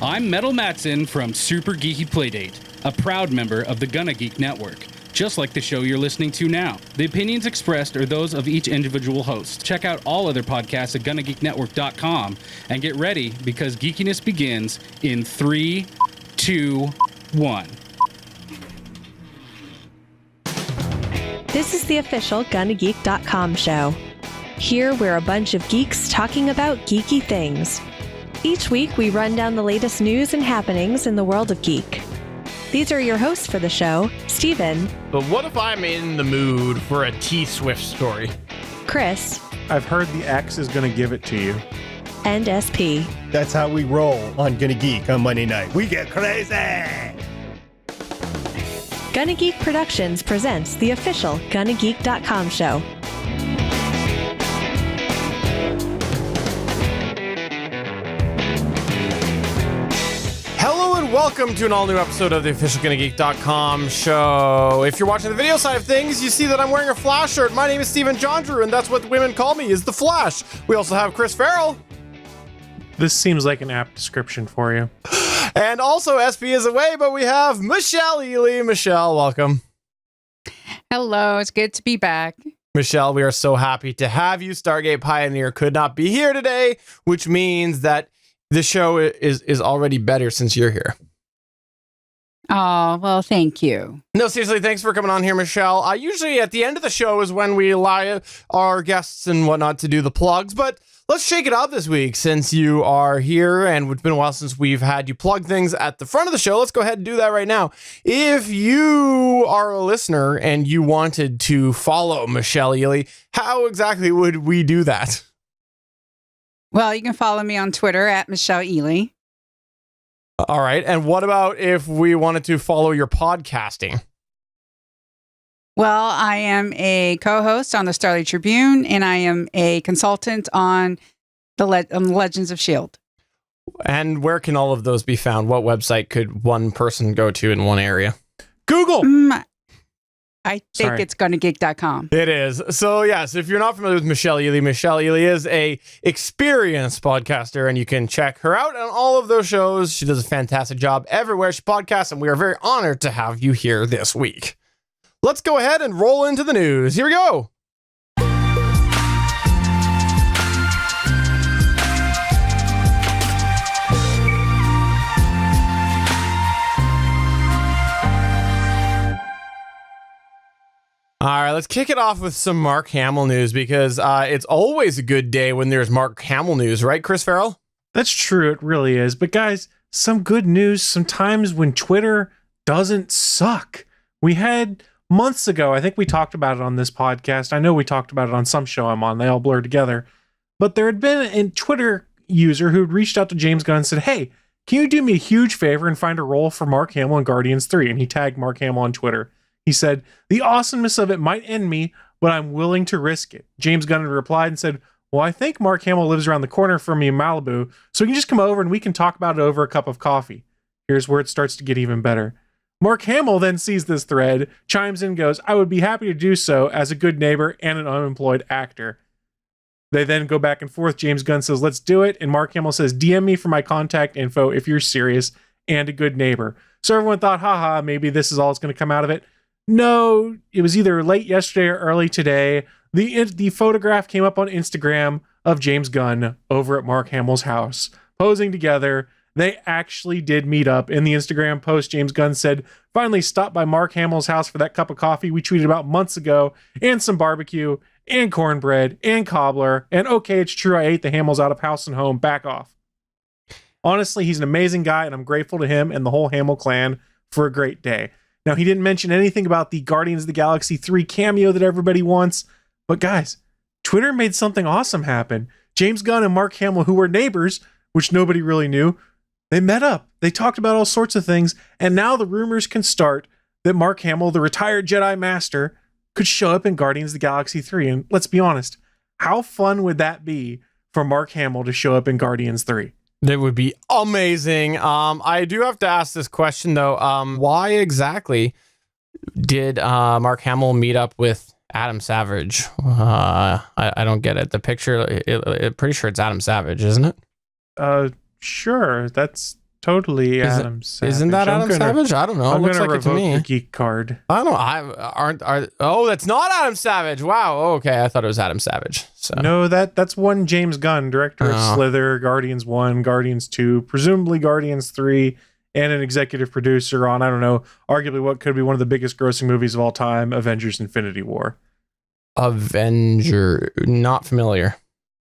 I'm Metal Matson from Super Geeky Playdate, a proud member of the Gonna Geek Network. Just like the show you're listening to now. The opinions expressed are those of each individual host. Check out all other podcasts at GonnaGeekNetwork.com and get ready because geekiness begins in 3, 2, 1. This is the official GonnaGeek.com show. Here we're a bunch of geeks talking about geeky things. Each week we run down the latest news and happenings in the world of geek. These are your hosts for the show, Steven. But what if I'm in the mood for a T-Swift story? Chris. I've heard the X is going to give it to you. And SP. That's how we roll on Gonna Geek on Monday night. We get crazy! Gonna Geek Productions presents the official GonnaGeek.com show. Hello and welcome to an all-new episode of the official GonnaGeek.com show. If you're watching the video side of things, you see that I'm wearing a Flash shirt. My name is Steven Jondrew, and that's what women call me, is the Flash. We also have Chris Ferrell. This seems like an apt description for you. And also, SP is away, but we have Michelle Ely. Michelle, welcome. Hello, it's good to be back. Michelle, we are so happy to have you. Stargate Pioneer could not be here today, which means that the show is already better since you're here. Oh, well, thank you. No, seriously, thanks for coming on here, Michelle. Usually at the end of the show is when we allow our guests and whatnot to do the plugs, but let's shake it up this week since you are here and it's been a while since we've had you plug things at the front of the show. Let's go ahead and do that right now. If you are a listener and you wanted to follow Michelle Ely, how exactly would we do that? Well, you can follow me on Twitter at Michelle Ely. All right. And what about if we wanted to follow your podcasting? Well, I am a co-host on the Starlight Tribune, and I am a consultant on the Legends of S.H.I.E.L.D. And where can all of those be found? What website could one person go to in one area? Google! I think it's GonnaGeek.com. It is. So yes, if you're not familiar with Michelle Ely is a experienced podcaster, and you can check her out on all of those shows. She does a fantastic job everywhere she podcasts, and we are very honored to have you here this week. Let's go ahead and roll into the news. Here we go. All right, let's kick it off with some Mark Hamill news because it's always a good day when there's Mark Hamill news, right, Chris Ferrell? That's true, it really is. But guys, some good news sometimes when Twitter doesn't suck. We had months ago, I think we talked about it on this podcast. I know we talked about it on some show I'm on. They all blur together. But there had been a Twitter user who had reached out to James Gunn and said, hey, can you do me a huge favor and find a role for Mark Hamill in Guardians 3? And he tagged Mark Hamill on Twitter. He said, the awesomeness of it might end me, but I'm willing to risk it. James Gunn replied and said, well, I think Mark Hamill lives around the corner from me in Malibu, so he can just come over and we can talk about it over a cup of coffee. Here's where it starts to get even better. Mark Hamill then sees this thread, chimes in and goes, I would be happy to do so as a good neighbor and an unemployed actor. They then go back and forth. James Gunn says, let's do it. And Mark Hamill says, DM me for my contact info if you're serious and a good neighbor. So everyone thought, haha, maybe this is all that's going to come out of it. No, it was either late yesterday or early today. The photograph came up on Instagram of James Gunn over at Mark Hamill's house, posing together. They actually did meet up. In the Instagram post, James Gunn said, finally stopped by Mark Hamill's house for that cup of coffee we tweeted about months ago, and some barbecue, and cornbread, and cobbler, and okay, it's true, I ate the Hamills out of house and home, back off. Honestly, he's an amazing guy, and I'm grateful to him and the whole Hamill clan for a great day. Now, he didn't mention anything about the Guardians of the Galaxy 3 cameo that everybody wants, but guys, Twitter made something awesome happen. James Gunn and Mark Hamill, who were neighbors, which nobody really knew, they met up. They talked about all sorts of things, and now the rumors can start that Mark Hamill, the retired Jedi Master, could show up in Guardians of the Galaxy 3. And let's be honest, how fun would that be for Mark Hamill to show up in Guardians 3? That would be amazing. I do have to ask this question, though. Why exactly did Mark Hamill meet up with Adam Savage? I don't get it. The picture, pretty sure it's Adam Savage, isn't it? Sure. That's totally Is it- Adam Savage. Isn't that I'm Adam gonna- Savage? I don't know. It I'm looks gonna like it to revoke me. your geek card. I don't know. Oh, that's not Adam Savage. Wow. Okay, I thought it was Adam Savage. So No, that's one James Gunn, director of Oh. Slither, Guardians 1, Guardians 2, presumably Guardians 3, and an executive producer on, I don't know, arguably what could be one of the biggest grossing movies of all time, Avengers Infinity War. Avenger. Not familiar.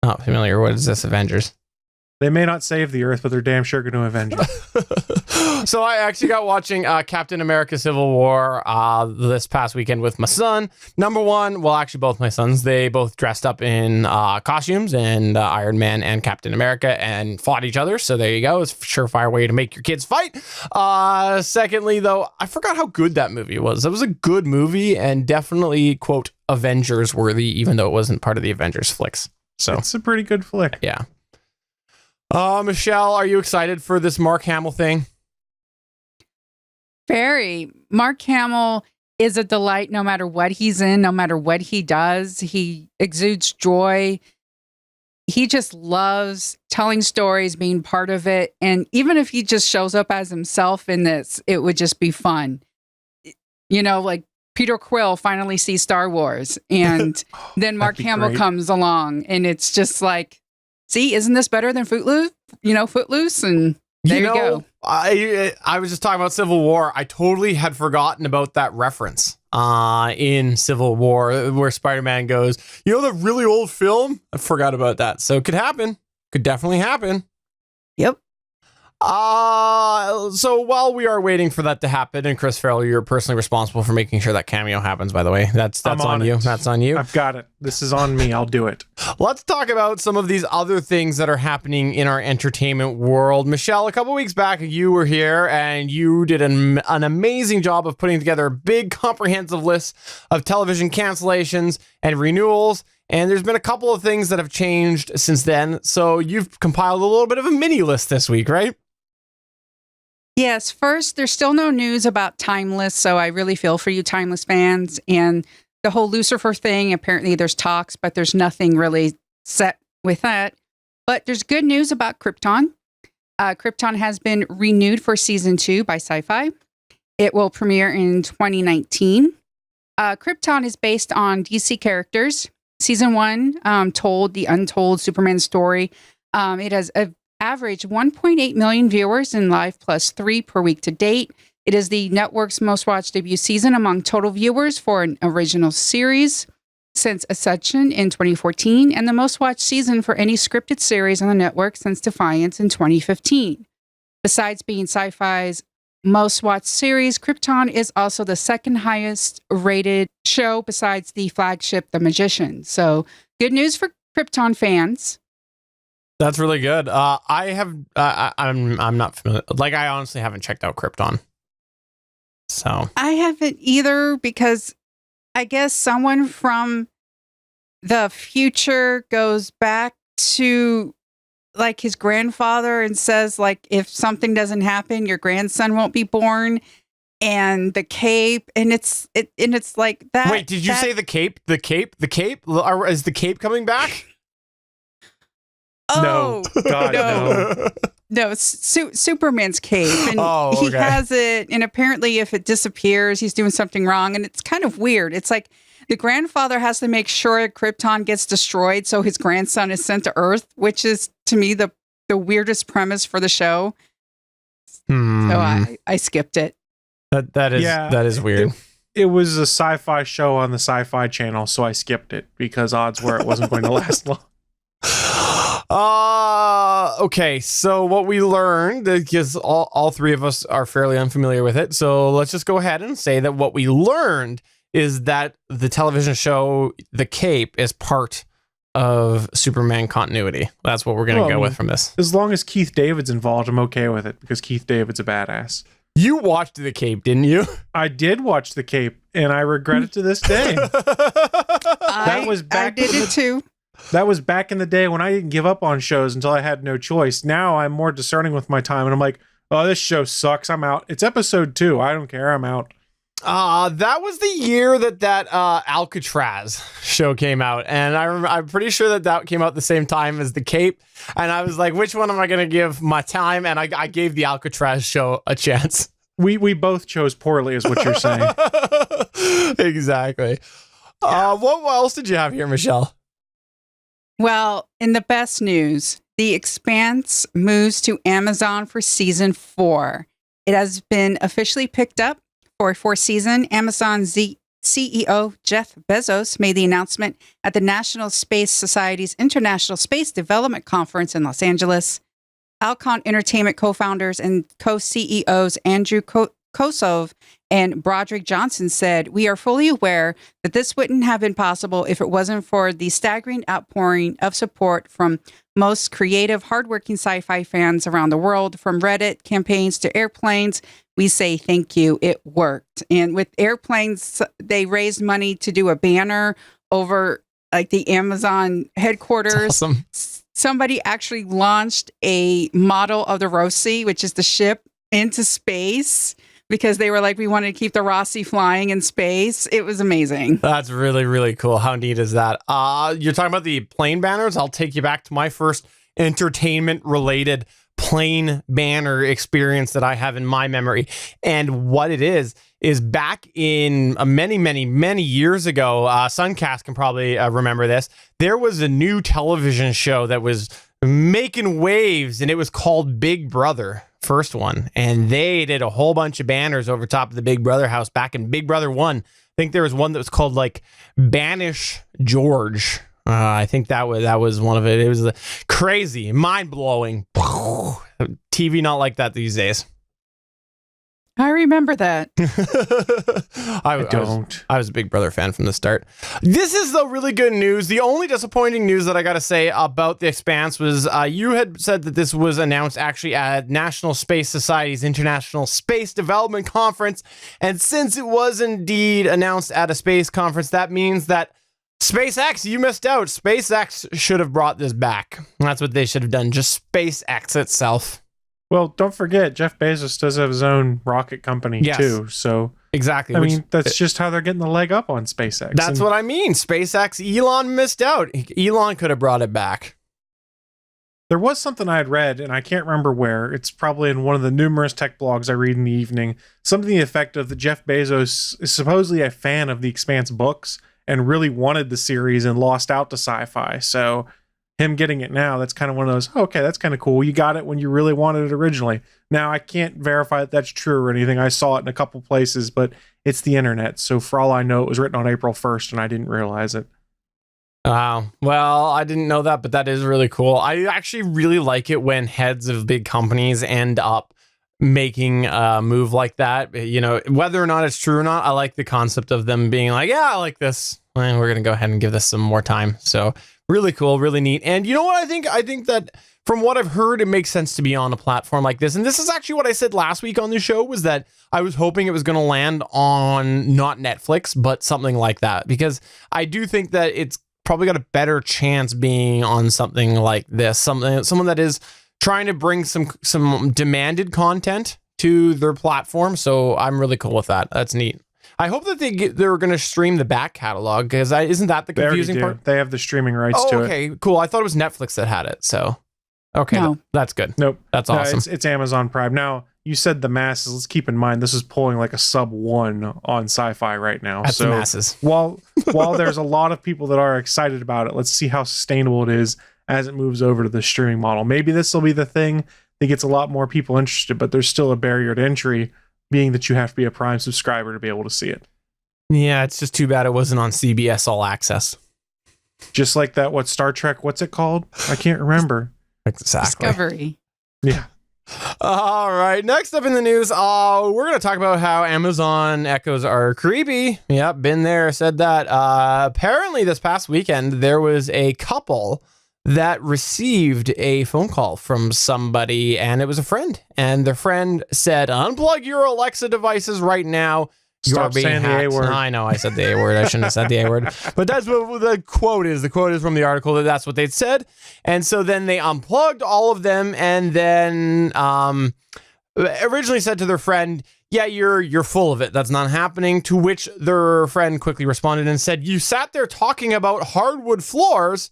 Not familiar. What is this? Avengers. They may not save the Earth, but they're damn sure going to avenge it. So I actually got watching Captain America Civil War this past weekend with my son. Number one, well, actually both my sons, they both dressed up in costumes and Iron Man and Captain America and fought each other. So there you go. It's a surefire way to make your kids fight. Secondly, though, I forgot how good that movie was. It was a good movie and definitely, quote, Avengers worthy, even though it wasn't part of the Avengers flicks. So It's a pretty good flick. yeah. Michelle, are you excited for this Mark Hamill thing? Very. Mark Hamill is a delight no matter what he's in, no matter what he does. He exudes joy. He just loves telling stories, being part of it. And even if he just shows up as himself in this, it would just be fun. You know, like Peter Quill finally sees Star Wars, and then Mark That'd be Hamill great. comes along, and it's just like, see, isn't this better than Footloose? Footloose, and there you go. I was just talking about Civil War. I totally had forgotten about that reference in Civil War where Spider-Man goes, you know, the really old film? I forgot about that. So it could happen. Could definitely happen. Yep. So while we are waiting for that to happen, and Chris Ferrell, you're personally responsible for making sure that cameo happens, by the way. That's I'm on on you. it. That's on you. I've got it. This is on me. I'll do it. Let's talk about some of these other things that are happening in our entertainment world. Michelle, a couple weeks back, you were here and you did an amazing job of putting together a big comprehensive list of television cancellations and renewals. And there's been a couple of things that have changed since then. So you've compiled a little bit of a mini list this week, right? Yes. First, there's still no news about Timeless, so I really feel for you, Timeless fans. And the whole Lucifer thing, apparently there's talks, but there's nothing really set with that. But there's good news about Krypton. Krypton has been renewed for season 2 by Sci-Fi. It will premiere in 2019. Krypton is based on DC characters. Season 1 told the untold Superman story. It has averaged 1.8 million viewers in Live Plus 3 per week to date. It is the network's most watched debut season among total viewers for an original series since Ascension in 2014, and the most watched season for any scripted series on the network since Defiance in 2015. Besides being Sci-Fi's most watched series, Krypton is also the second highest rated show besides the flagship The Magician. So good news for Krypton fans. That's really good. I'm not familiar. Like, I honestly haven't checked out Krypton. So I haven't either, because I guess someone from the future goes back to like his grandfather and says, like, if something doesn't happen, your grandson won't be born. And the cape, and it's like that. wait, did you say the cape? The cape? The cape? Is the cape coming back? Oh, No. God, no. No, it's Superman's cape, and he okay. has it. And apparently, if it disappears, he's doing something wrong. And it's kind of weird. It's like the grandfather has to make sure Krypton gets destroyed, so his grandson is sent to Earth, which is to me the weirdest premise for the show. So I skipped it. That is weird. It was a sci-fi show on the Sci-Fi Channel, so I skipped it because odds were it wasn't going to last long. Okay, so what we learned, because all three of us are fairly unfamiliar with it, so let's just go ahead and say that what we learned is that the television show The Cape is part of Superman continuity. That's what we're going to go with from this. As long as Keith David's involved, I'm okay with it because Keith David's a badass. You watched The Cape, didn't you? I did watch The Cape, and I regret it to this day. I did it too. That was back in the day when I didn't give up on shows until I had no choice. Now I'm more discerning with my time, and I'm like, oh, this show sucks. I'm out. It's episode 2. I don't care. I'm out. That was the year that Alcatraz show came out, and I'm pretty sure that came out the same time as The Cape, and I was like, which one am I going to give my time? And I gave the Alcatraz show a chance. We both chose poorly, is what you're saying. Exactly. What else did you have here, Michelle? Well, in the best news, The Expanse moves to Amazon for season 4. It has been officially picked up for a 4th season. Amazon CEO Jeff Bezos made the announcement at the National Space Society's International Space Development Conference in Los Angeles. Alcon Entertainment co-founders and co-CEOs Andrew Kosov and Broderick Johnson said, "We are fully aware that this wouldn't have been possible if it wasn't for the staggering outpouring of support from most creative, hardworking sci-fi fans around the world, from Reddit campaigns to airplanes. We say thank you. It worked." And with airplanes, they raised money to do a banner over like the Amazon headquarters. That's awesome. Somebody actually launched a model of the Rossi, which is the ship, into space because they were like, we wanted to keep the Rossi flying in space. It was amazing. That's really, really cool. How neat is that? You're talking about the plane banners. I'll take you back to my first entertainment-related plane banner experience that I have in my memory. And what it is back in many years ago, Suncast can probably remember this. There was a new television show that was making waves, and it was called Big Brother, first one. And they did a whole bunch of banners over top of the Big Brother house back in Big Brother 1. I think there was one that was called like Banish George. I think that was one of it. It was crazy, mind-blowing. TV not like that these days. I remember that. I was a Big Brother fan from the start. This is the really good news. The only disappointing news that I got to say about The Expanse was you had said that this was announced actually at National Space Society's International Space Development Conference. And since it was indeed announced at a space conference, that means that SpaceX, you missed out. SpaceX should have brought this back. That's what they should have done. Just SpaceX itself. Well, don't forget, Jeff Bezos does have his own rocket company too. So exactly. I mean, that's just how they're getting the leg up on SpaceX. That's what I mean. SpaceX, Elon missed out. Elon could have brought it back. There was something I had read, and I can't remember where. It's probably in one of the numerous tech blogs I read in the evening. Something to the effect of that Jeff Bezos is supposedly a fan of the Expanse books and really wanted the series and lost out to sci-fi. So him getting it now, that's kind of one of those, okay, that's kind of cool. You got it when you really wanted it originally. Now, I can't verify that that's true or anything. I saw it in a couple places, but it's the internet. So for all I know, it was written on April 1st and I didn't realize it. Wow. Well, I didn't know that, but that is really cool. I actually really like it when heads of big companies end up making a move like that. You know, whether or not it's true or not, I like the concept of them being like, yeah, I like this. And we're going to go ahead and give this some more time. So really cool, really neat. And you know what I think? I think that from what I've heard, it makes sense to be on a platform like this. And this is actually what I said last week on the show, was that I was hoping it was going to land on not Netflix, but something like that. Because I do think that it's probably got a better chance being on something like this. Someone that is trying to bring some demanded content to their platform. So I'm really cool with that. That's neat. I hope that they're going to stream the back catalog, because isn't that the confusing part? They have the streaming rights to it. Okay, cool. I thought it was Netflix that had it. So, okay, No. that's good. Nope. That's awesome. It's Amazon Prime. Now, you said the masses. Let's keep in mind, this is pulling like a sub 1 on sci-fi right now. That's so the masses. While there's a lot of people that are excited about it, let's see how sustainable it is as it moves over to the streaming model. Maybe this will be the thing that gets a lot more people interested, but there's still a barrier to entry, being that you have to be a Prime subscriber to be able to see it. Yeah, it's just too bad it wasn't on CBS All Access. Just like that, Star Trek, what's it called? I can't remember. Exactly. Discovery. Yeah. All right, next up in the news, we're going to talk about how Amazon Echoes are creepy. Yep, been there, said that. Apparently this past weekend, there was a couple that received a phone call from somebody, and it was a friend. And their friend said, unplug your Alexa devices right now. Stop saying the A word. I know I said the A word. I shouldn't have said the A word. But that's what the quote is. The quote is from the article that that's what they'd said. And so then they unplugged all of them, and then originally said to their friend, yeah, you're full of it. That's not happening. To which their friend quickly responded and said, you sat there talking about hardwood floors.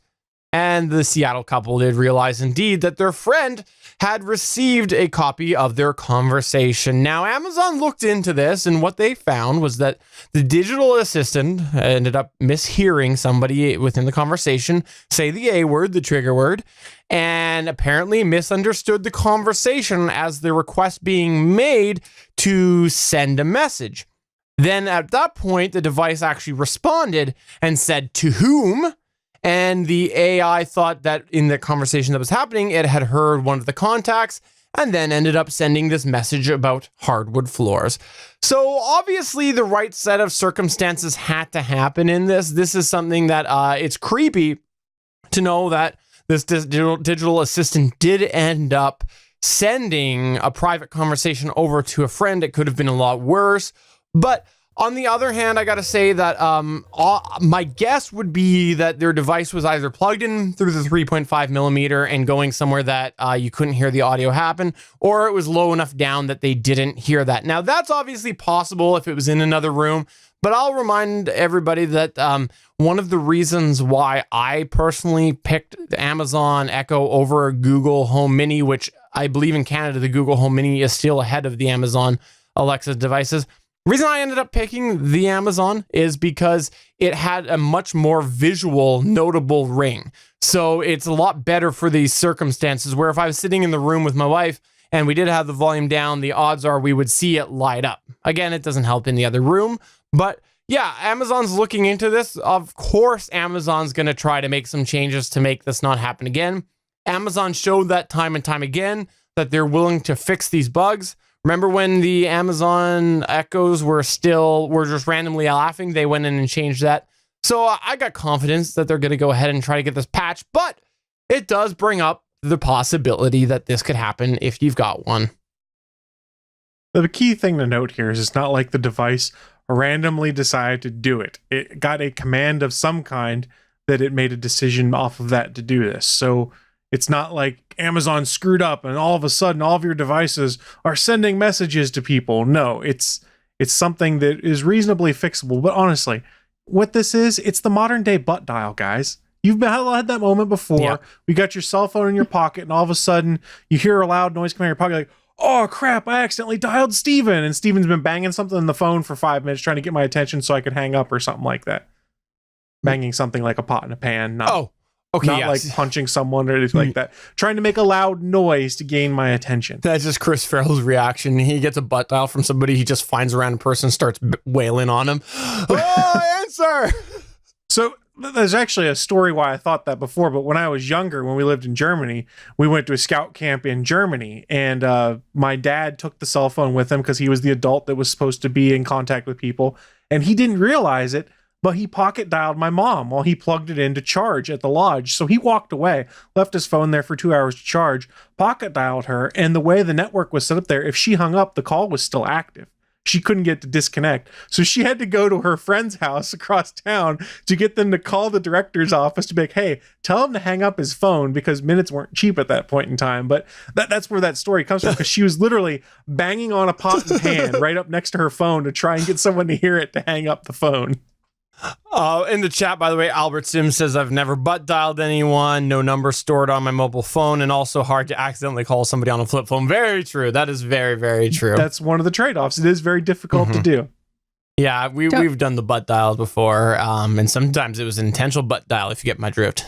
And the Seattle couple did realize indeed that their friend had received a copy of their conversation. Now, Amazon looked into this, and what they found was that the digital assistant ended up mishearing somebody within the conversation say the A word, the trigger word, and apparently misunderstood the conversation as the request being made to send a message. Then at that point, the device actually responded and said, to whom? And the AI thought that in the conversation that was happening, it had heard one of the contacts and then ended up sending this message about hardwood floors. So obviously the right set of circumstances had to happen in this. This is something that it's creepy to know that this digital assistant did end up sending a private conversation over to a friend. It could have been a lot worse. But on the other hand, I got to say that my guess would be that their device was either plugged in through the 3.5 millimeter and going somewhere that you couldn't hear the audio happen, or it was low enough down that they didn't hear that. Now, that's obviously possible if it was in another room, but I'll remind everybody that one of the reasons why I personally picked the Amazon Echo over Google Home Mini, which I believe in Canada, the Google Home Mini is still ahead of the Amazon Alexa devices. The reason I ended up picking the Amazon is because it had a much more visual, notable ring. So it's a lot better for these circumstances where if I was sitting in the room with my wife and we did have the volume down, the odds are we would see it light up. Again, it doesn't help in the other room, but yeah, Amazon's looking into this. Of course, Amazon's going to try to make some changes to make this not happen again. Amazon showed that time and time again that they're willing to fix these bugs. Remember when the Amazon Echoes were just randomly laughing? They went in and changed that. So I got confidence that they're going to go ahead and try to get this patch, but it does bring up the possibility that this could happen if you've got one. The key thing to note here is it's not like the device randomly decided to do it. It got a command of some kind that it made a decision off of that to do this. So it's not like Amazon screwed up and all of a sudden all of your devices are sending messages to people. No, it's something that is reasonably fixable. But honestly, what this is, it's the modern day butt dial, guys. You've had that moment before. Yeah. You got your cell phone in your pocket and all of a sudden you hear a loud noise coming out of your pocket like, oh crap, I accidentally dialed Steven. And Steven's been banging something on the phone for 5 minutes trying to get my attention so I could hang up or something like that. Banging something like a pot in a pan. Not like punching someone or anything like that. Trying to make a loud noise to gain my attention. That's just Chris Ferrell's reaction. He gets a butt dial from somebody. He just finds a random person, starts wailing on him. Oh, answer! So there's actually a story why I thought that before, but when I was younger, when we lived in Germany, we went to a scout camp in Germany, and my dad took the cell phone with him because he was the adult that was supposed to be in contact with people, and he didn't realize it, but he pocket dialed my mom while he plugged it in to charge at the lodge. So he walked away, left his phone there for 2 hours to charge, pocket dialed her, and the way the network was set up there, if she hung up, the call was still active. She couldn't get to disconnect. So she had to go to her friend's house across town to get them to call the director's office to be like, hey, tell him to hang up his phone, because minutes weren't cheap at that point in time. But that's where that story comes from, because she was literally banging on a pot and pan right up next to her phone to try and get someone to hear it to hang up the phone. In the chat, by the way, Albert Sims says, I've never butt dialed anyone, no number stored on my mobile phone, and also hard to accidentally call somebody on a flip phone. Very true. That is very, very true. That's one of the trade-offs. It is very difficult to do. Yeah, we've done the butt dial before, and sometimes it was an intentional butt dial, if you get my drift.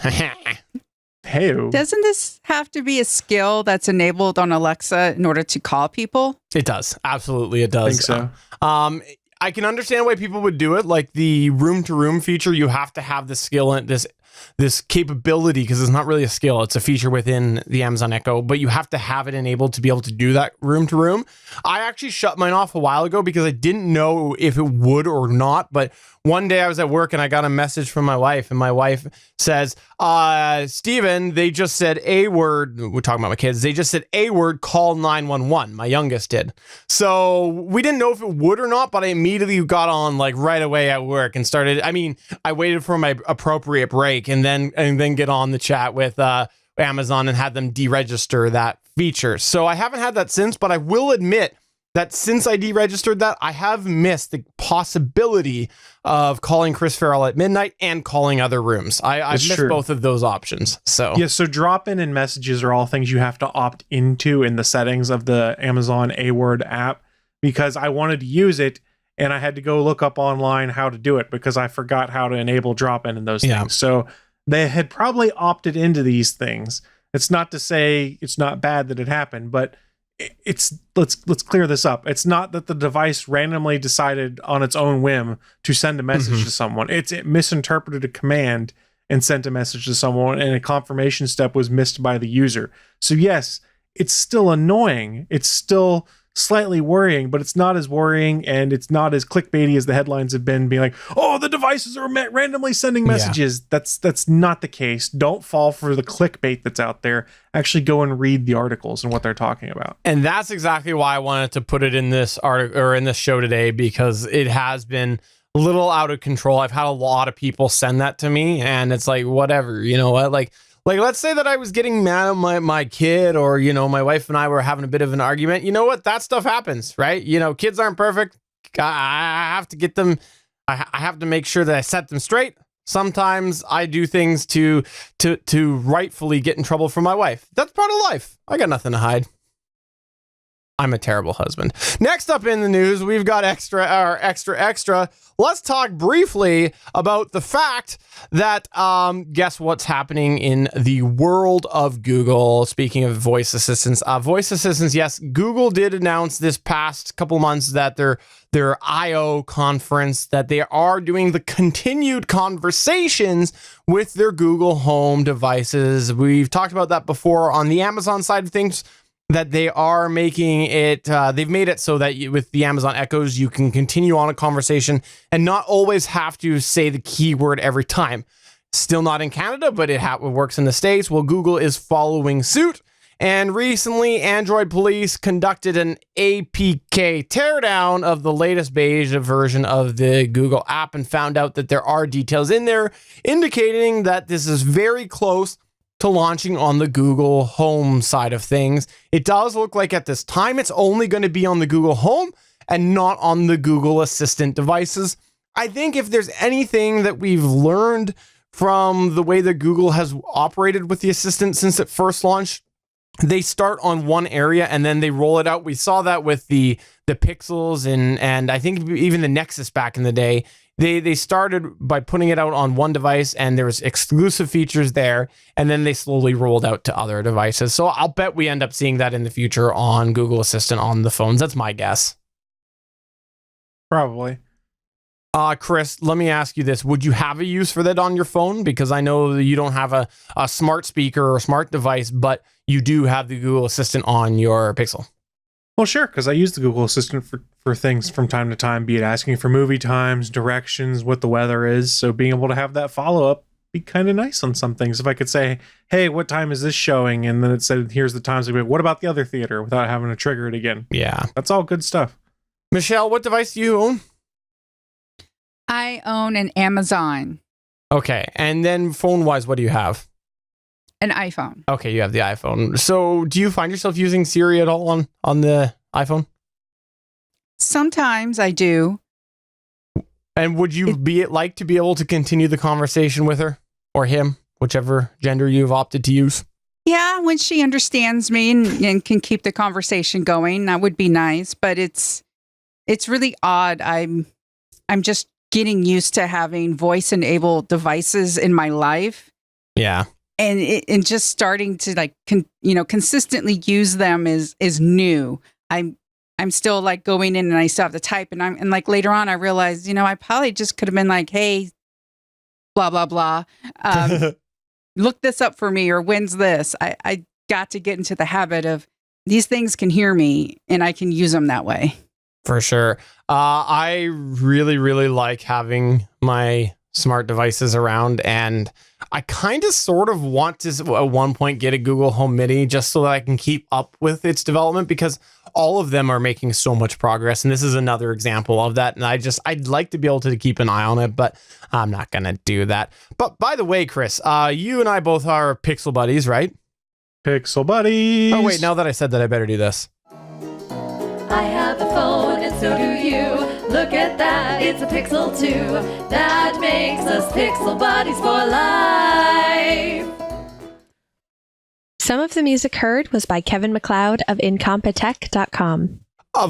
Hey, doesn't this have to be a skill that's enabled on Alexa in order to call people? It does. Absolutely, it does. I think so. I can understand why people would do it. Like the room-to-room feature, you have to have the skill and this capability, because it's not really a skill. It's a feature within the Amazon Echo, but you have to have it enabled to be able to do that room-to-room. I actually shut mine off a while ago because I didn't know if it would or not, but one day I was at work and I got a message from my wife, and my wife says, Steven, they just said a word. We're talking about my kids. They just said a word, call 911. My youngest did. So we didn't know if it would or not, but I immediately got on like right away at work and started. I mean, I waited for my appropriate break and then get on the chat with Amazon and had them deregister that feature. So I haven't had that since, but I will admit that since I deregistered that, I have missed the possibility of calling Chris Ferrell at midnight and calling other rooms. I've missed both of those options. So yeah, so drop-in and messages are all things you have to opt into in the settings of the Amazon A-Word app, because I wanted to use it and I had to go look up online how to do it because I forgot how to enable drop-in and those things. So they had probably opted into these things. It's not to say it's not bad that it happened, but it's let's clear this up. It's not that the device randomly decided on its own whim to send a message to someone. It misinterpreted a command and sent a message to someone, and a confirmation step was missed by the user. So yes, it's still annoying. It's still slightly worrying, but it's not as worrying and it's not as clickbaity as the headlines have been, being like, oh, the devices are randomly sending messages. That's not the case. Don't fall for the clickbait that's out there. Actually go and read the articles and what they're talking about. And that's exactly why I wanted to put it in this article or in this show today, because it has been a little out of control. I've had a lot of people send that to me, and it's like, whatever, you know what? Like let's say that I was getting mad at my kid, or, you know, my wife and I were having a bit of an argument. You know what? That stuff happens, right? You know, kids aren't perfect. I have to get them. I have to make sure that I set them straight. Sometimes I do things to rightfully get in trouble for my wife. That's part of life. I got nothing to hide. I'm a terrible husband. Next up in the news, we've got extra. Let's talk briefly about the fact that, guess what's happening in the world of Google? Speaking of voice assistants, yes, Google did announce this past couple months that their I/O conference, that they are doing the continued conversations with their Google Home devices. We've talked about that before on the Amazon side of things, that they are making it, they've made it so that with the Amazon Echoes, you can continue on a conversation and not always have to say the keyword every time. Still not in Canada, but it works in the States. Well, Google is following suit. And recently, Android police conducted an APK teardown of the latest beta version of the Google app and found out that there are details in there indicating that this is very close to launching on the Google Home side of things. It does look like at this time it's only going to be on the Google Home and not on the Google Assistant devices. I think if there's anything that we've learned from the way that Google has operated with the Assistant since it first launched, they start on one area and then they roll it out. We saw that with the Pixels and I think even the Nexus back in the day. They started by putting it out on one device and there was exclusive features there, and then they slowly rolled out to other devices. So I'll bet we end up seeing that in the future on Google Assistant on the phones. That's my guess. Probably. Chris, let me ask you this. Would you have a use for that on your phone? Because I know that you don't have a smart speaker or smart device, but you do have the Google Assistant on your Pixel. Well, sure, because I use the Google Assistant for things from time to time, be it asking for movie times, directions, what the weather is. So being able to have that follow-up be kind of nice on some things. If I could say, hey, what time is this showing? And then it said, here's the times. I'd be like, what about the other theater? Without having to trigger it again. Yeah. That's all good stuff. Michelle, what device do you own? I own an Amazon. Okay. And then phone-wise, what do you have? An iPhone. Okay, you have the iPhone. So do you find yourself using Siri at all on the iPhone? Sometimes I do. And would you like to be able to continue the conversation with her or him, whichever gender you've opted to use? Yeah, when she understands me and can keep the conversation going, that would be nice. But it's really odd. I'm just getting used to having voice-enabled devices in my life. Yeah. And just starting to consistently use them is new. I'm still like going in and I still have to type and like later on I realized, I probably just could have been like, hey, blah, blah, blah. Look this up for me, or when's this? I got to get into the habit of these things can hear me and I can use them that way. For sure. I really, really like having my smart devices around, and I kind of sort of want to at one point get a Google Home Mini just so that I can keep up with its development, because all of them are making so much progress, and this is another example of that. And I'd like to be able to keep an eye on it, but I'm not gonna do that. But by the way, Chris, you and I both are Pixel buddies, right? Pixel buddies. Oh wait, now that I said that, I better do this. I have a phone and so do you. Look at that, it's a Pixel 2. That makes us Pixel Buddies for life. Some of the music heard was by Kevin MacLeod of Incompetech.com.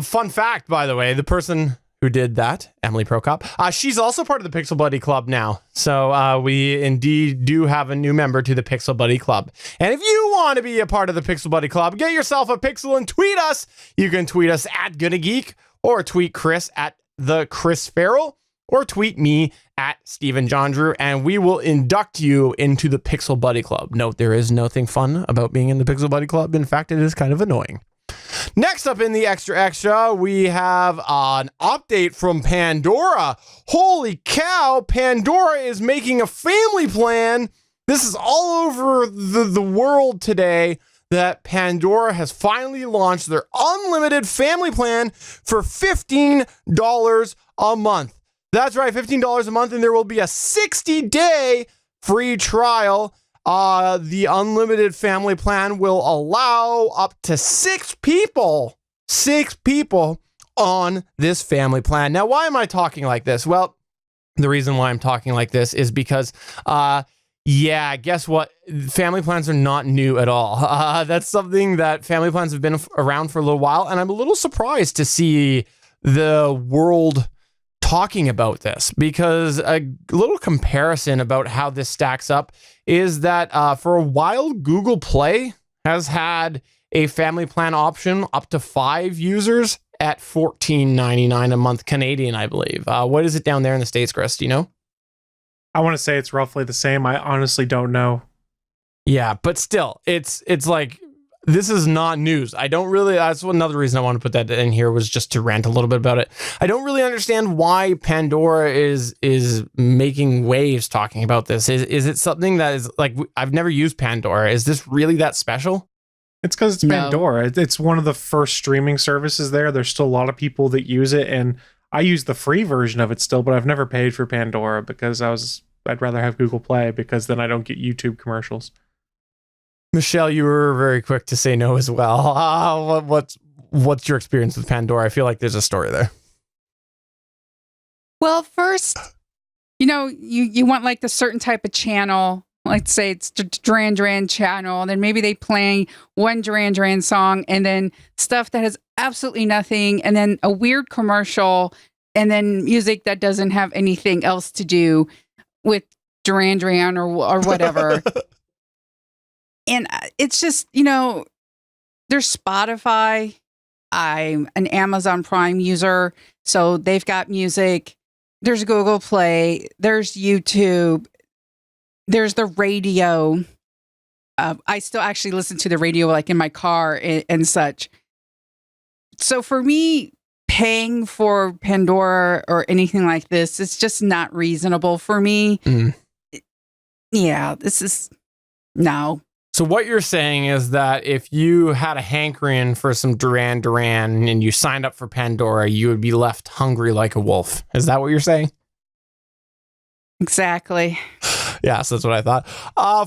Fun fact, by the way, the person who did that, Emily Prokop, she's also part of the Pixel Buddy Club now. So we indeed do have a new member to the Pixel Buddy Club. And if you want to be a part of the Pixel Buddy Club, get yourself a Pixel and tweet us. You can tweet us at Gonna Geek, or tweet Chris at the Chris Ferrell, or tweet me at Stephen John Drew, and we will induct you into the Pixel Buddy Club. Note, there is nothing fun about being in the Pixel Buddy Club. In fact, it is kind of annoying. Next up in the extra, we have an update from Pandora. Holy cow, Pandora is making a family plan. This is all over the world today, that Pandora has finally launched their unlimited family plan for $15 a month. That's right, $15 a month, and there will be a 60-day free trial. The unlimited family plan will allow up to 6 people on this family plan. Now, why am I talking like this? Well, the reason why I'm talking like this is because, guess what? Family plans are not new at all. That's something that family plans have been around for a little while, and I'm a little surprised to see the world talking about this, because a little comparison about how this stacks up is that for a while, Google Play has had a family plan option up to 5 users at $14.99 a month Canadian, I believe. What is it down there in the States, Chris? Do you know? I want to say it's roughly the same. I honestly don't know. Yeah, but still, it's like, this is not news. I don't really, that's another reason I want to put that in here, was just to rant a little bit about it. I don't really understand why Pandora is making waves talking about this. Is it something that is like, I've never used Pandora. Is this really that special? It's because it's Pandora. It's one of the first streaming services there. There's still a lot of people that use it, and I use the free version of it still, but I've never paid for Pandora because I'd rather have Google Play, because then I don't get YouTube commercials. Michelle, you were very quick to say no as well. What's your experience with Pandora? I feel like there's a story there. Well, first, you want like the certain type of channel. Let's say it's Duran Duran channel, and then maybe they play one Duran Duran song, and then stuff that has absolutely nothing, and then a weird commercial, and then music that doesn't have anything else to do with Duran Duran or whatever. And it's just, there's Spotify. I'm an Amazon Prime user, so they've got music. There's Google Play. There's YouTube. There's the radio. I still actually listen to the radio, like in my car and such. So for me, paying for Pandora or anything like this, it's just not reasonable for me. Mm. Yeah, this is no. So what you're saying is that if you had a hankering for some Duran Duran and you signed up for Pandora, you would be left hungry like a wolf. Is that what you're saying? Exactly. Yes, that's what I thought.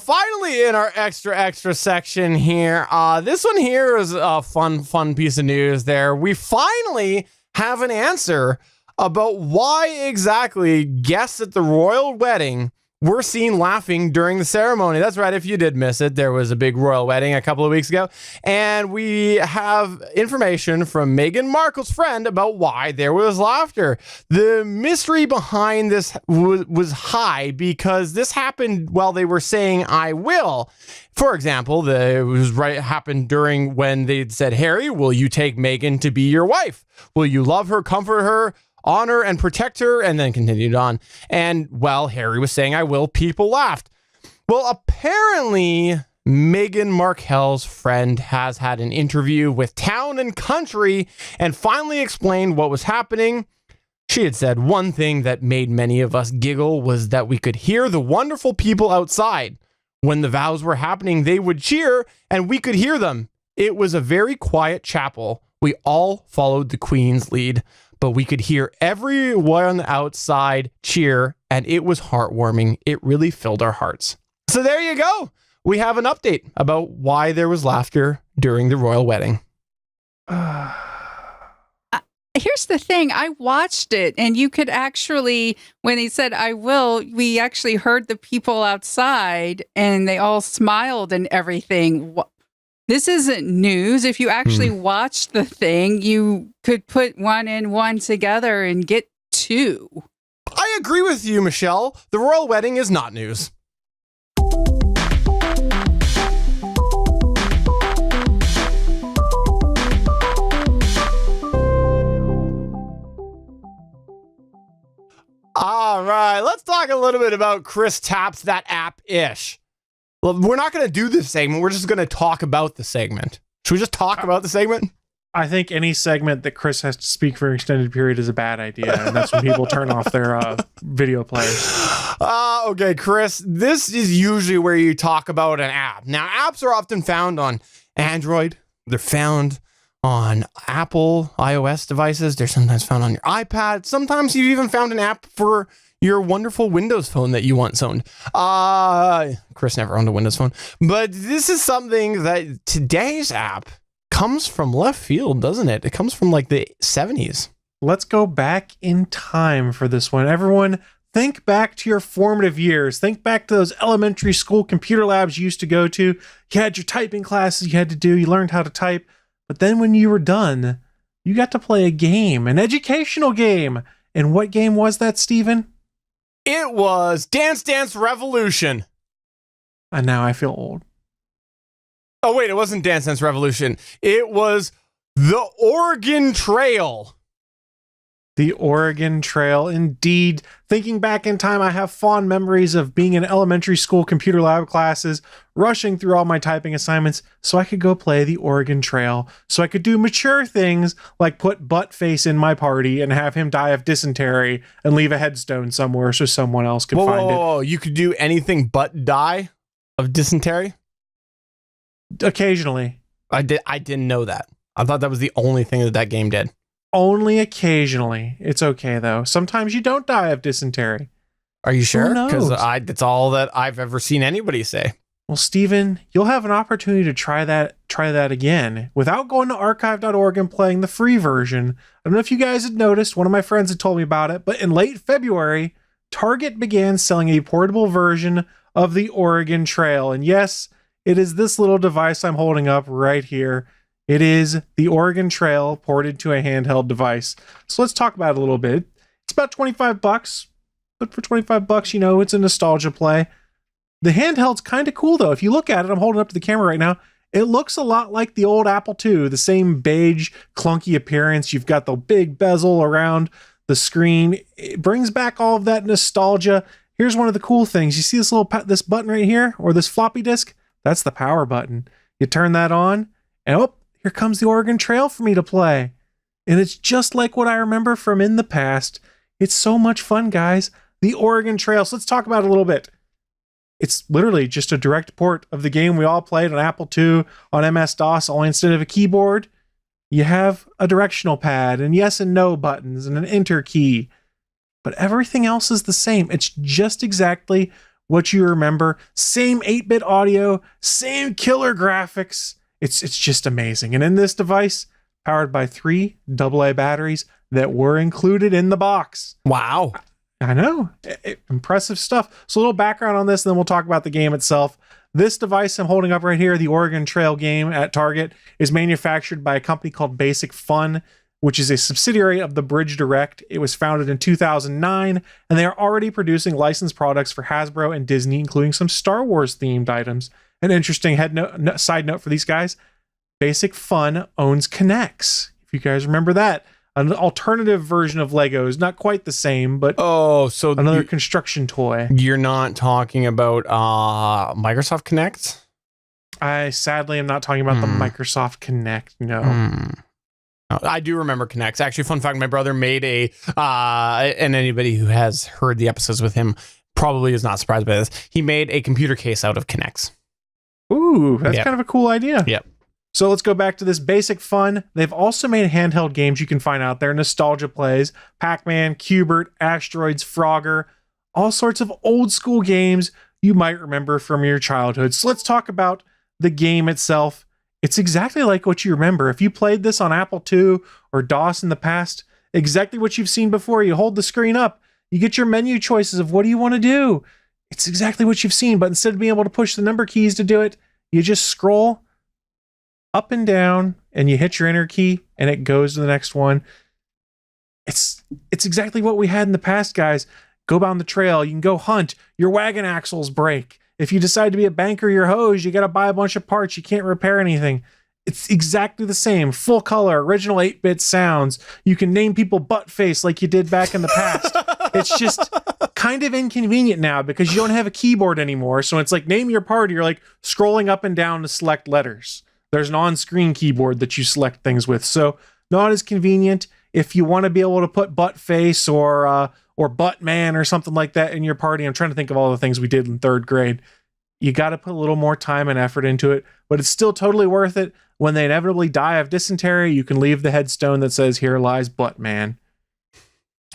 Finally, in our extra section here, this one here is a fun piece of news there. We finally have an answer about why exactly guests at the royal wedding were seen laughing during the ceremony. That's right. If you did miss it, there was a big royal wedding a couple of weeks ago. And we have information from Meghan Markle's friend about why there was laughter. The mystery behind this was high because this happened while they were saying, "I will." For example, happened during when they said, "Harry, will you take Meghan to be your wife? Will you love her, comfort her, honor and protect her?" And then continued on. And while Harry was saying, "I will," people laughed. Well, apparently Meghan Markle's friend has had an interview with Town and Country and finally explained what was happening. She had said one thing that made many of us giggle was that we could hear the wonderful people outside. When the vows were happening, they would cheer and we could hear them. It was a very quiet chapel. We all followed the Queen's lead, but we could hear everyone outside cheer, and it was heartwarming. It really filled our hearts. So there you go. We have an update about why there was laughter during the royal wedding. here's the thing. I watched it, and you could actually, when he said, I will, we actually heard the people outside, and they all smiled and everything. This isn't news. If you actually watched the thing, you could put one and one together and get two. I agree with you, Michelle. The royal wedding is not news. All right, let's talk a little bit about Chris Taps That App-ish. Well, we're not going to do this segment. We're just going to talk about the segment. Should we just talk about the segment? I think any segment that Chris has to speak for an extended period is a bad idea, and that's when people turn off their video players. Okay, Chris, this is usually where you talk about an app. Now, apps are often found on Android. They're found on Apple iOS devices. They're sometimes found on your iPad. Sometimes you've even found an app for your wonderful Windows phone that you once owned. Chris never owned a Windows phone. But this is something that today's app comes from left field, doesn't it? It comes from like the 70s. Let's go back in time for this one. Everyone, think back to your formative years. Think back to those elementary school computer labs you used to go to. You had your typing classes you had to do. You learned how to type. But then when you were done, you got to play a game, an educational game. And what game was that, Steven? It was Dance Dance Revolution. And now I feel old. Oh, wait, it wasn't Dance Dance Revolution. It was the Oregon Trail. The Oregon Trail, indeed. Thinking back in time, I have fond memories of being in elementary school computer lab classes, rushing through all my typing assignments so I could go play the Oregon Trail, so I could do mature things like put Buttface in my party and have him die of dysentery and leave a headstone somewhere so someone else could find it. Whoa, you could do anything but die of dysentery? Occasionally. I didn't know that. I thought that was the only thing that game did. Only occasionally. It's okay, though. Sometimes you don't die of dysentery. Are you sure? Who knows? Because that's all that I've ever seen anybody say. Well, Steven, you'll have an opportunity to try that again without going to archive.org and playing the free version. I don't know if you guys had noticed, one of my friends had told me about it, but in late February, Target began selling a portable version of the Oregon Trail. And yes, it is this little device I'm holding up right here. It is the Oregon Trail ported to a handheld device. So let's talk about it a little bit. It's about $25, but for $25, you know, it's a nostalgia play. The handheld's kind of cool, though. If you look at it, I'm holding it up to the camera right now. It looks a lot like the old Apple II, the same beige, clunky appearance. You've got the big bezel around the screen. It brings back all of that nostalgia. Here's one of the cool things. You see this button right here, or this floppy disk? That's the power button. You turn that on, and here comes the Oregon Trail for me to play. And it's just like what I remember from in the past. It's so much fun, guys. The Oregon Trail. So let's talk about it a little bit. It's literally just a direct port of the game we all played on Apple II, on MS-DOS, only instead of a keyboard, you have a directional pad and yes and no buttons and an enter key. But everything else is the same. It's just exactly what you remember. Same 8-bit audio, same killer graphics. It's just amazing. And in this device, powered by 3 AA batteries that were included in the box. Wow. I know. Impressive stuff. So a little background on this, and then we'll talk about the game itself. This device I'm holding up right here, the Oregon Trail game at Target, is manufactured by a company called Basic Fun, which is a subsidiary of the Bridge Direct. It was founded in 2009, and they are already producing licensed products for Hasbro and Disney, including some Star Wars themed items. An interesting side note for these guys, Basic Fun owns K'NEX. If you guys remember that. An alternative version of Legos, not quite the same, but so another construction toy. You're not talking about Microsoft Kinect? I sadly am not talking about the Microsoft Kinect, no. I do remember K'NEX. Actually, fun fact, my brother made and anybody who has heard the episodes with him probably is not surprised by this. He made a computer case out of K'NEX. Ooh, that's kind of a cool idea. Yep. So let's go back to this Basic Fun. They've also made handheld games you can find out there. Nostalgia plays, Pac-Man, Q*bert, Asteroids, Frogger, all sorts of old school games you might remember from your childhood. So let's talk about the game itself. It's exactly like what you remember. If you played this on Apple II or DOS in the past, exactly what you've seen before. You hold the screen up, you get your menu choices of what do you want to do. It's exactly what you've seen, but instead of being able to push the number keys to do it, you just scroll up and down and you hit your enter key and it goes to the next one. It's exactly what we had in the past, guys. Go down the trail, you can go hunt, your wagon axles break. If you decide to be a banker, your hose, you got to buy a bunch of parts, you can't repair anything. It's exactly the same, full color, original 8-bit sounds. You can name people butt face like you did back in the past. It's just kind of inconvenient now because you don't have a keyboard anymore. So it's like name your party, you're like scrolling up and down to select letters. There's an on-screen keyboard that you select things with. So not as convenient. If you want to be able to put butt face or butt man or something like that in your party, I'm trying to think of all the things we did in 3rd grade. You got to put a little more time and effort into it, but it's still totally worth it. When they inevitably die of dysentery, you can leave the headstone that says, "Here lies Buttman."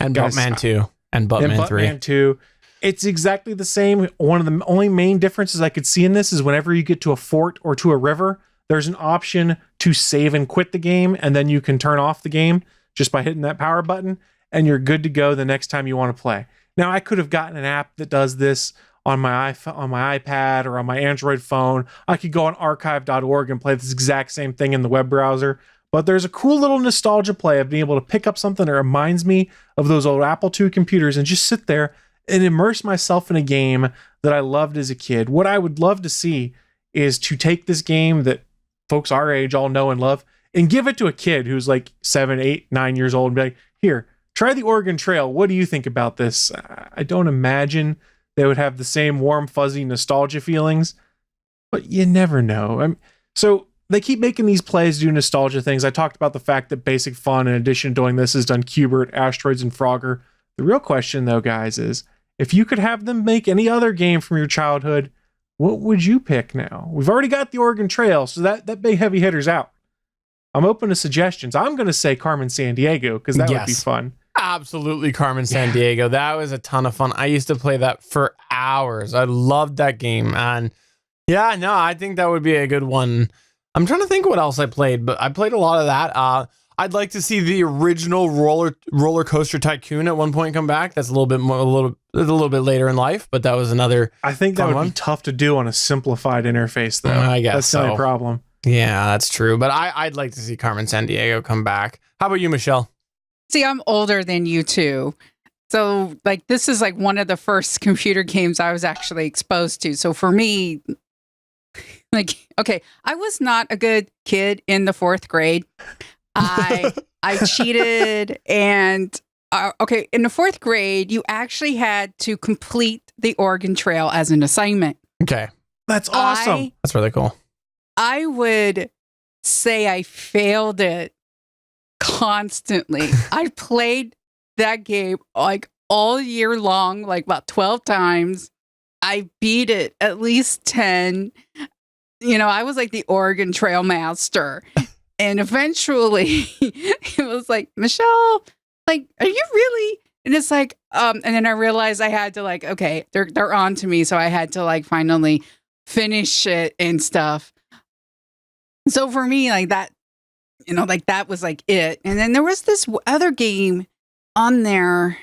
And Buttman 2. And Buttman 3. Buttman 2. It's exactly the same. One of the only main differences I could see in this is whenever you get to a fort or to a river, there's an option to save and quit the game, and then you can turn off the game just by hitting that power button, and you're good to go the next time you want to play. Now, I could have gotten an app that does this on my iPhone, on my iPad, or on my Android phone. I could go on archive.org and play this exact same thing in the web browser. But there's a cool little nostalgia play of being able to pick up something that reminds me of those old Apple II computers and just sit there and immerse myself in a game that I loved as a kid. What I would love to see is to take this game that folks our age all know and love and give it to a kid who's like 7, 8, 9 years old and be like, here, try the Oregon Trail. What do you think about this? I don't imagine they would have the same warm, fuzzy nostalgia feelings, but you never know. So they keep making these plays do nostalgia things. I talked about the fact that Basic Fun, in addition to doing this, has done Q*bert, Asteroids, and Frogger. The real question, though, guys, is if you could have them make any other game from your childhood, what would you pick now? We've already got the Oregon Trail, so that big heavy hitter's out. I'm open to suggestions. I'm going to say Carmen Sandiego because that would be fun. Absolutely, Carmen Sandiego. That was a ton of fun. I used to play that for hours. I loved that game. And yeah, no, I think that would be a good one. I'm trying to think what else I played, but I played a lot of that. I'd like to see the original roller coaster tycoon at one point come back. That's a little bit later in life, but that was another. I think that would be tough to do on a simplified interface, though. I guess that's the only problem. Yeah, that's true. But I'd like to see Carmen Sandiego come back. How about you, Michelle? See, I'm older than you two. So, like, this is like one of the first computer games I was actually exposed to. So for me, like, okay, I was not a good kid in the 4th grade. I cheated, and okay, in the 4th grade, you actually had to complete the Oregon Trail as an assignment. Okay, that's awesome. That's really cool. I would say I failed it constantly. I played that game like all year long, like about 12 times. I beat it at least 10. You know, I was like the Oregon Trail master. And eventually it was like, Michelle, like, are you really? And it's like, and then I realized I had to like, okay, they're on to me. So I had to like finally finish it and stuff. So for me, like that, you know, like that was like it. And then there was this other game on there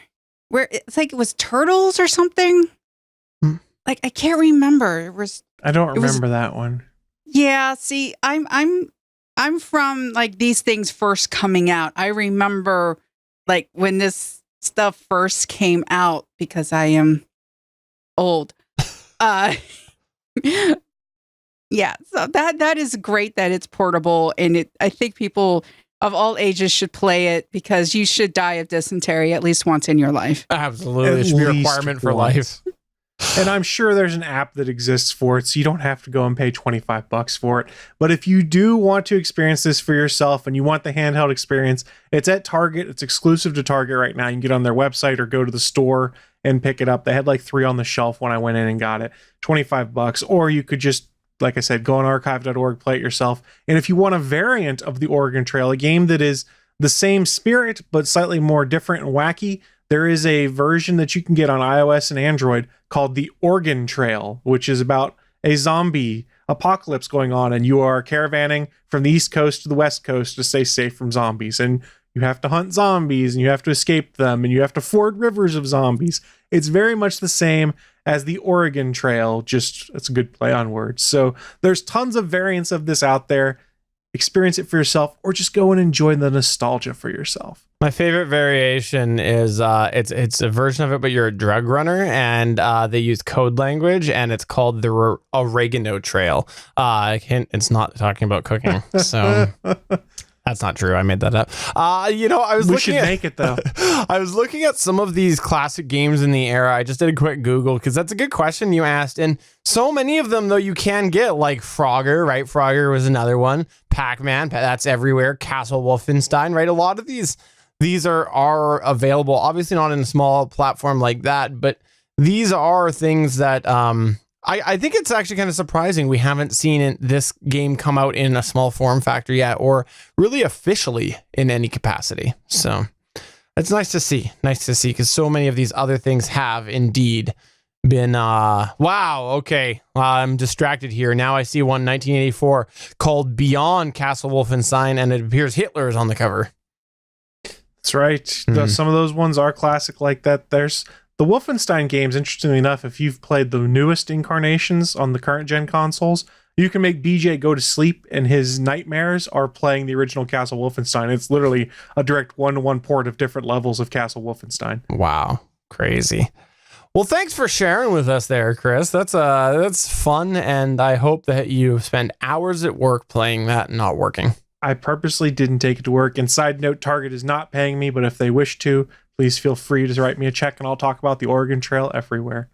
where it's like it was Turtles or something. Like I can't remember. I don't remember that one. Yeah, see, I'm from like these things first coming out. I remember like when this stuff first came out because I am old. Yeah, so that is great that it's portable, and I think people of all ages should play it because you should die of dysentery at least once in your life. Absolutely. It should be a requirement for life. And I'm sure there's an app that exists for it, so you don't have to go and pay $25 for it. But if you do want to experience this for yourself and you want the handheld experience, it's at Target. It's exclusive to Target right now. You can get on their website or go to the store and pick it up. They had like 3 on the shelf when I went in and got it. $25. Or you could just, like I said, go on archive.org, play it yourself. And if you want a variant of the Oregon Trail, a game that is the same spirit but slightly more different and wacky, there is a version that you can get on iOS and Android called the Oregon Trail, which is about a zombie apocalypse going on, and you are caravanning from the East Coast to the West Coast to stay safe from zombies. And you have to hunt zombies and you have to escape them and you have to ford rivers of zombies. It's very much the same as the Oregon Trail, just it's a good play on words. So there's tons of variants of this out there. Experience it for yourself or just go and enjoy the nostalgia for yourself. My favorite variation is it's a version of it, but you're a drug runner, and they use code language, and it's called the Oregano Trail. It's not talking about cooking, so that's not true. I made that up. We should make it though. I was looking at some of these classic games in the era. I just did a quick Google because that's a good question you asked, and so many of them though you can get, like Frogger, right? Frogger was another one. Pac-Man, that's everywhere. Castle Wolfenstein, right? A lot of these are available. Obviously not in a small platform like that, but these are things that I think it's actually kind of surprising we haven't seen this game come out in a small form factor yet, or really officially in any capacity. So it's nice to see because so many of these other things have indeed been wow. Okay, I'm distracted here. Now I see one 1984 called Beyond Castle Wolfenstein, and it appears Hitler is on the cover. That's right. Some of those ones are classic like that. There's the Wolfenstein games, interestingly enough, if you've played the newest incarnations on the current gen consoles, you can make BJ go to sleep and his nightmares are playing the original Castle Wolfenstein. It's literally a direct one-to-one port of different levels of Castle Wolfenstein. Wow. Crazy. Well, thanks for sharing with us there, Chris. That's fun, and I hope that you spend hours at work playing that and not working. I purposely didn't take it to work. And side note, Target is not paying me, but if they wish to, please feel free to write me a check and I'll talk about the Oregon Trail everywhere.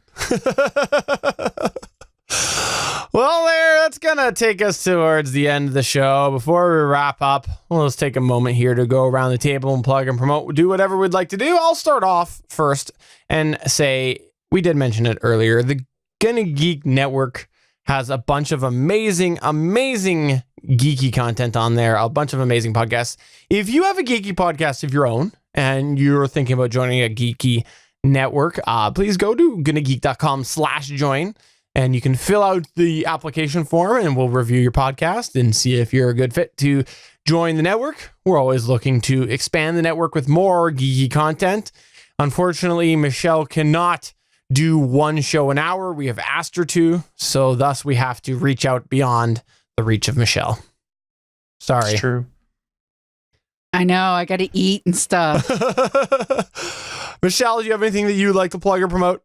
Well, that's going to take us towards the end of the show. Before we wrap up, let's take a moment here to go around the table and plug and promote, do whatever we'd like to do. I'll start off first and say, we did mention it earlier, the Gonna Geek Network has a bunch of amazing geeky content on there, a bunch of amazing podcasts. If you have a geeky podcast of your own and you're thinking about joining a geeky network, please go to gonnageek.com/join and you can fill out the application form and we'll review your podcast and see if you're a good fit to join the network. We're always looking to expand the network with more geeky content. Unfortunately, Michelle cannot do one show an hour. We have asked her to, so thus we have to reach out beyond the reach of Michelle. Sorry. It's true. I know. I got to eat and stuff. Michelle, do you have anything that you'd like to plug or promote?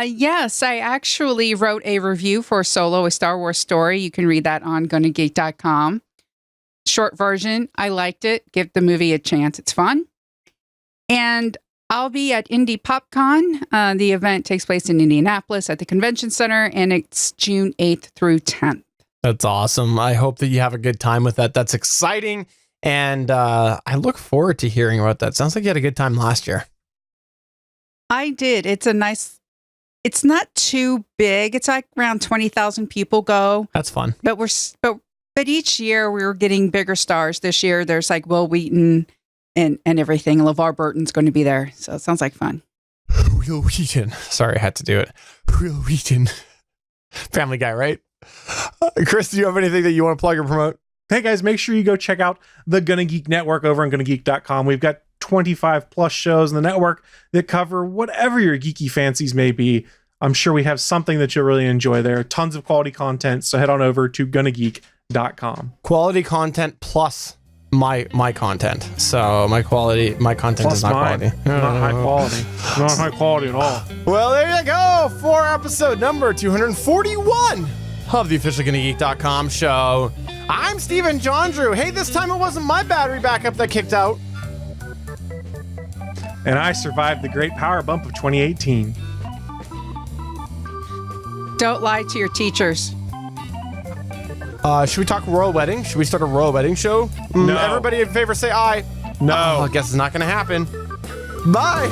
Yes, I actually wrote a review for Solo, a Star Wars story. You can read that on gonnageek.com. Short version. I liked it. Give the movie a chance. It's fun. And I'll be at Indie PopCon. The event takes place in Indianapolis at the Convention Center, and it's June 8th through 10th. That's awesome. I hope that you have a good time with that. That's exciting, and I look forward to hearing about that. Sounds like you had a good time last year. I did. It's not too big. It's like around 20,000 people go. That's fun. But each year we're getting bigger stars. This year there's like Will Wheaton and everything. LeVar Burton's going to be there. So it sounds like fun. Will Wheaton. Sorry, I had to do it. Will Wheaton. Family Guy, right? Chris, do you have anything that you want to plug or promote? Hey guys, make sure you go check out the Gonna Geek Network over on gonnageek.com. We've got 25 plus shows in the network that cover whatever your geeky fancies may be. I'm sure we have something that you'll really enjoy there. Tons of quality content. So head on over to gonnageek.com. Quality content plus my content. So my content plus is not mine. quality. Not high quality. Not high quality at all. Well, there you go for episode number 241 of the official gonnageek.com show. I'm Steven John Drew. Hey, this time it wasn't my battery backup that kicked out. And I survived the great power bump of 2018. Don't lie to your teachers. Should we talk royal wedding? Should we start a royal wedding show? No. Everybody in favor say aye. No. Oh, I guess it's not going to happen. Bye.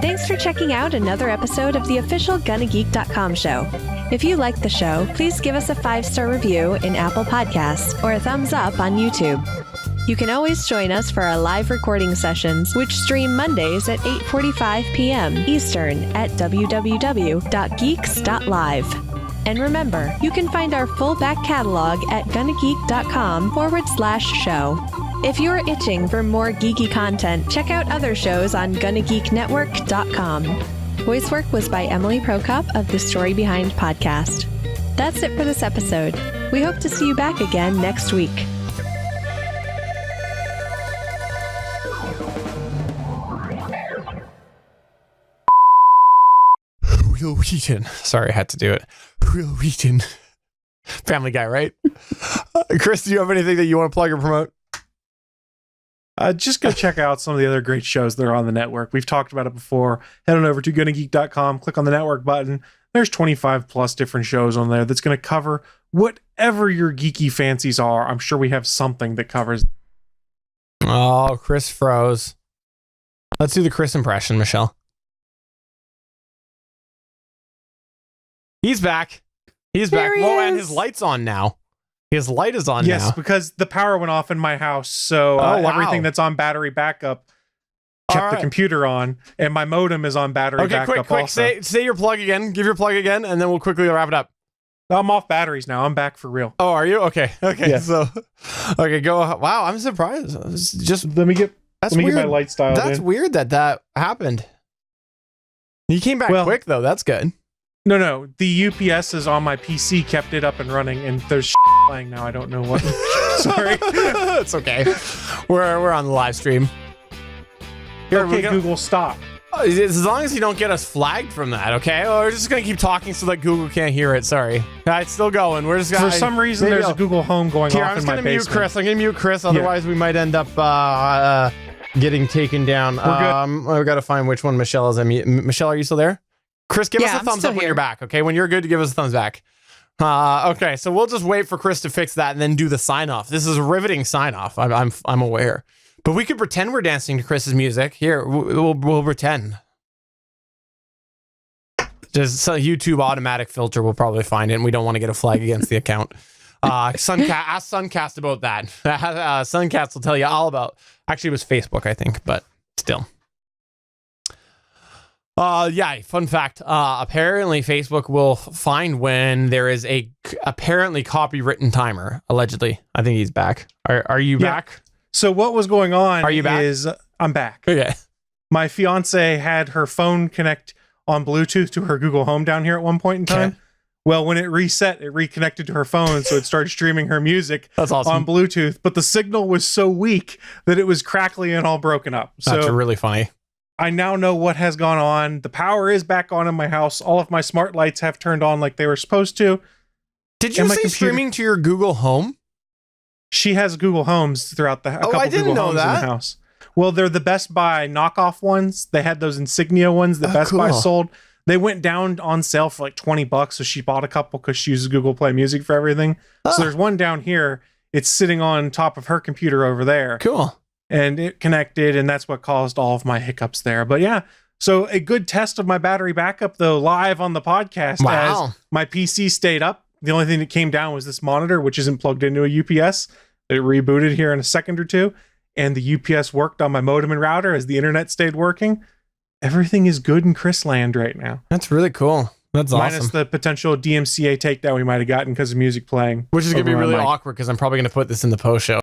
Thanks for checking out another episode of the official gonnageek.com show. If you like the show, please give us a 5-star review in Apple Podcasts or a thumbs up on YouTube. You can always join us for our live recording sessions, which stream Mondays at 8:45 p.m. Eastern at www.geeks.live. And remember, you can find our full back catalog at gonnageek.com/show. If you're itching for more geeky content, check out other shows on gonnageeknetwork.com. Voice work was by Emily Prokop of the Story Behind podcast. That's it for this episode. We hope to see you back again next week. Will Wheaton. Sorry, I had to do it. Will Wheaton. Family Guy, right? Chris, do you have anything that you want to plug or promote? Just go check out some of the other great shows that are on the network. We've talked about it before. Head on over to gonnageek.com, click on the network button. There's 25 plus different shows on there that's going to cover whatever your geeky fancies are. I'm sure we have something that covers. Oh, Chris froze. Let's do the Chris impression, Michelle. He's back. He's There back. he Whoa, and is. his light's on now. His light is on Yes, now. because the power went off in my house. So Oh, wow. everything that's on battery backup kept All the right. computer on, and my modem is on battery Okay, backup quick. also. Say your plug again. Give your plug again, and then we'll quickly wrap it up. I'm off batteries now. I'm back for real. Oh, are you? Okay. Yeah. So, okay, go. Wow, I'm surprised. It's just Let me get that's let me weird. get my lights dialed That's in. weird that happened. You came back Well- quick though. That's good. No. The UPS is on my PC, kept it up and running, and there's playing now. I don't know what. Sorry. It's okay. We're on the live stream. Here, Okay, Google, stop. as long as you don't get us flagged from that, okay? Or we're just gonna keep talking so that Google can't hear it. Sorry, it's still going. We're just gonna. For some reason, maybe there's I'll- a Google Home going Here, off I'm just in my gonna mute basement. Chris. I'm gonna mute Chris. Otherwise, we might end up getting taken down. We're good. I've got to find which one Michelle is. Michelle, are you still there? Chris, give us Yeah, a I'm thumbs still up when you're here. back. Okay, when you're good, give us a thumbs back. Okay, so we'll just wait for Chris to fix that and then do the sign off. This is a riveting sign off. I'm aware, but we could pretend we're dancing to Chris's music. Here, we'll pretend. Just a YouTube automatic filter will probably find it, and we don't want to get a flag against the account. Ask Suncast about that. Suncast will tell you all about. Actually, it was Facebook, I think, but still. Yeah, fun fact. Apparently, Facebook will find when there is a apparently copywritten timer. Allegedly, I think he's back. Are you Yeah. back? So what was going on? Are you back? Is I'm back. Okay. My fiance had her phone connect on Bluetooth to her Google Home down here at one point in time. Okay. Well, when it reset, it reconnected to her phone, so it started streaming her music That's awesome. on Bluetooth. But the signal was so weak that it was crackly and all broken up. That's So really funny. I now know what has gone on. The power is back on in my house. All of my smart lights have turned on like they were supposed to. Did you And my say computer- streaming to your Google Home? She has Google Homes throughout a couple I didn't Google know Homes in that. the house. Well, they're the Best Buy knockoff ones. They had those insignia ones that Oh, Best Buy cool. sold. They went down on sale for like $20, so she bought a couple because she uses Google Play Music for everything. Oh. So there's one down here. It's sitting on top of her computer over there, Cool. and it connected, and that's what caused all of my hiccups there. But yeah, so a good test of my battery backup though, live on the podcast. Wow. As my PC stayed up. The only thing that came down was this monitor, which isn't plugged into a UPS. It rebooted here in a second or two, and the UPS worked on my modem and router as the internet stayed working. Everything is good in Chris land right now. That's really cool. That's Minus awesome. the potential DMCA takedown we might have gotten because of music playing. Which is going to be over my really mic. awkward because I'm probably going to put this in the post show.